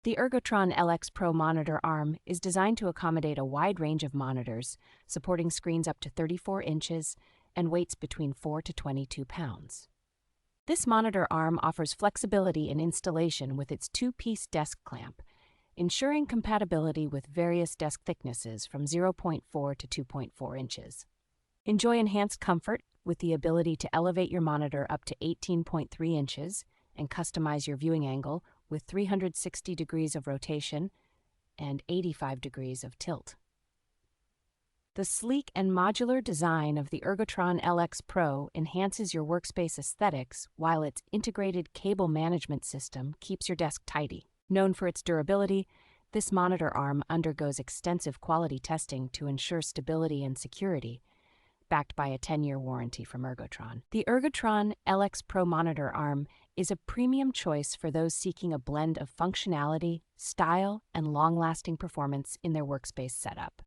The Ergotron LX Pro monitor arm is designed to accommodate a wide range of monitors, supporting screens up to 34 inches and weights between 4 to 22 pounds. This monitor arm offers flexibility in installation with its two-piece desk clamp, ensuring compatibility with various desk thicknesses from 0.4 to 2.4 inches. Enjoy enhanced comfort with the ability to elevate your monitor up to 18.3 inches and customize your viewing angle with 360 degrees of rotation and 85 degrees of tilt. The sleek and modular design of the Ergotron LX Pro enhances your workspace aesthetics, while its integrated cable management system keeps your desk tidy. Known for its durability, this monitor arm undergoes extensive quality testing to ensure stability and security, backed by a 10-year warranty from Ergotron. The Ergotron LX Pro monitor arm is a premium choice for those seeking a blend of functionality, style, and long-lasting performance in their workspace setup.